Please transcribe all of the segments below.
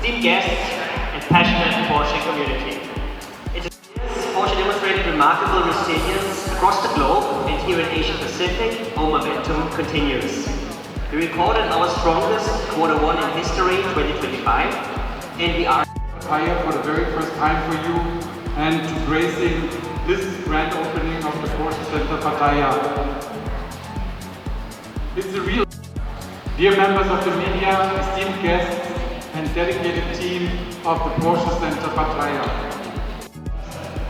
esteemed guests, and passionate Porsche community. In the years, Porsche demonstrated remarkable resilience across the globe, and here in Asia Pacific, our momentum continues. We recorded our strongest Q1 in history, 2025, and we are Pattaya for the very first time for you and to gracing this grand opening of the Porsche Centre Pattaya. It's a real dear members of the media, esteemed guests and dedicated team of the Porsche Centre Pattaya.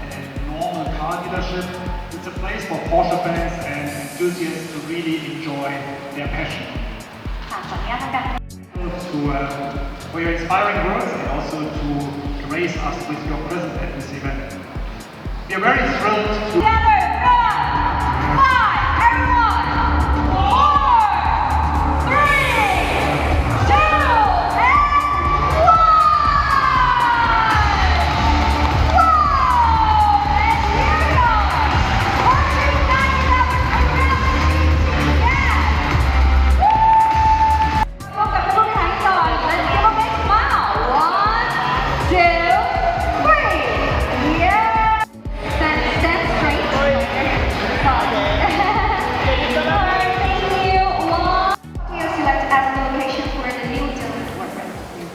And normal car dealership, it's a place for Porsche fans and enthusiasts to really enjoy their passion. For your inspiring words and also to grace us with your presence at this event. We are very thrilled to... Together, run! 5, everyone! 4, 3, 2, and 1! Whoa! And here we are! Porsche Centre Pattaya! Yeah! พบกับผู้บริหารก่อน Let's give a big smile! 1, 2, 3! Yeah! Stand straight. Alright, thank you. One. You select as the location for the new dealer worker.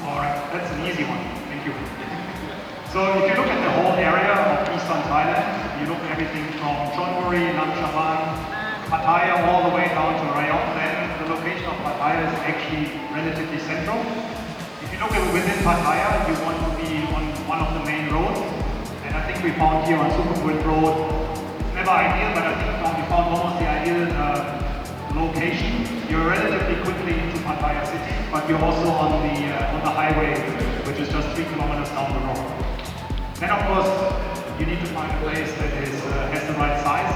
Alright, that's an easy one. Thank you. So if you look at the whole area of eastern Thailand, you look at everything from Chonburi, Namchaman, Pattaya all the way down to Rayong, then the location of Pattaya is actually relatively central. If you look at within Pattaya, you want to be on one of the main roads. And I think we found here on Sukhumvit Road, never ideal, but I think we found almost the ideal location. You're relatively quickly into Pattaya city, but you're also on the highway, which is just 3 kilometers down the road. Then of course, you need to find a place that has the right size.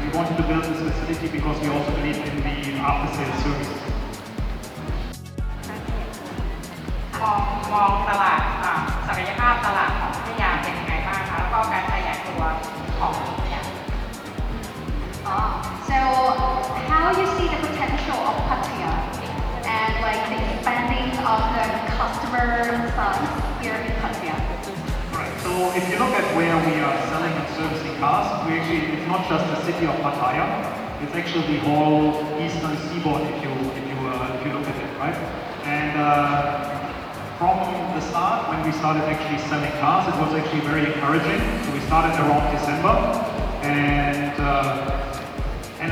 We wanted to build this facility because we also believe in the after-sales service. มองตลาดศักยภาพตลาดของพัทยาเป็นยังไงบ้างคะแล้วก็การขยายตัวของพัทยา So how you see the potential of Pattaya and like the expanding of the customer size here in Pattaya? Right. So if you look at where we are selling and servicing cars, it's not just the city of Pattaya. It's actually the whole eastern seaboard if you look at it, right? And from the start, when we started actually selling cars, it was actually very encouraging. So we started around December, and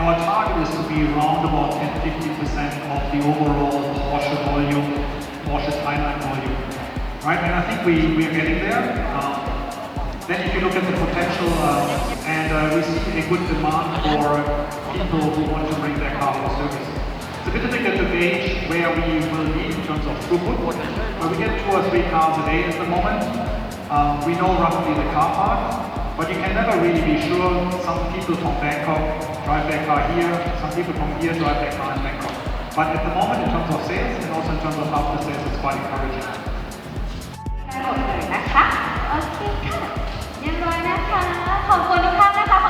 our target is to be around about 10-15% of the overall Porsche volume, Porsche Thailand volume, right? And I think we are getting there. Then if you look at the potential, and we see a good demand for people who want to bring their car for service. It's a bit difficult to gauge where we will be in terms of throughput, but we get 2 or 3 cars a day at the moment. We know roughly the car park, but you can never really be sure. Some people from Bangkok drive their car here, some people from here drive their car in Bangkok. But at the moment, in terms of sales and also in terms of after sales, it's quite encouraging. ได้หมดเลยนะคะโอเคค่ะเรียบร้อยนะคะขอบคุณทุกท่านนะคะ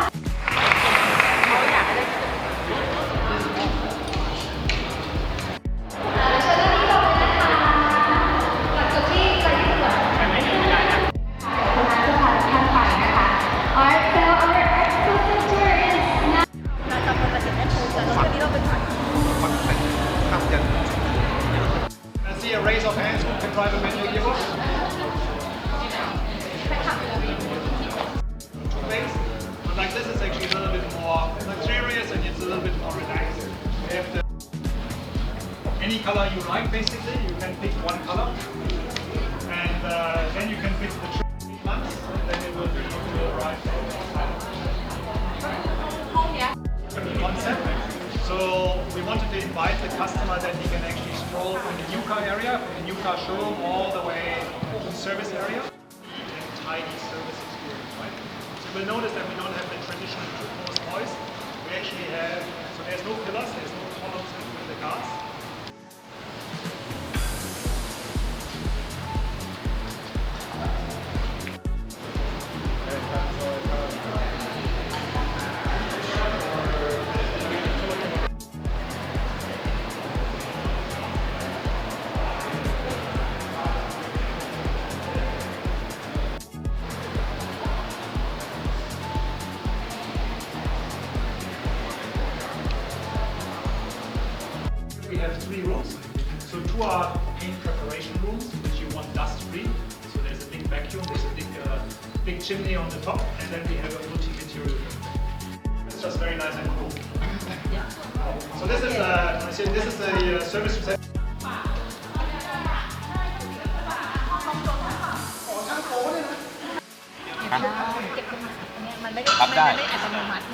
A raise of hands who can drive a manual gearbox. But like this is actually a little bit more luxurious and it's a little bit more relaxed. We have any color you like basically, you can pick one color. And then you can pick the trim months, then it will be to arrive. Concept. So we wanted to invite the customer that he can actually stroll from the new car area, from the new car showroom all the way to the service area. And tidy service experience, right? So you will notice that we don't have the traditional two-post hoist. We actually have, so there's no pillars, there's no columns between the cars. So two are main preparation rooms, which you want dust-free. So there's a big vacuum, there's a big chimney on the top, and then we have a multi-material room. It's just very nice and cool. So this is the service reception. มันไม่ได้อัตโนมัติ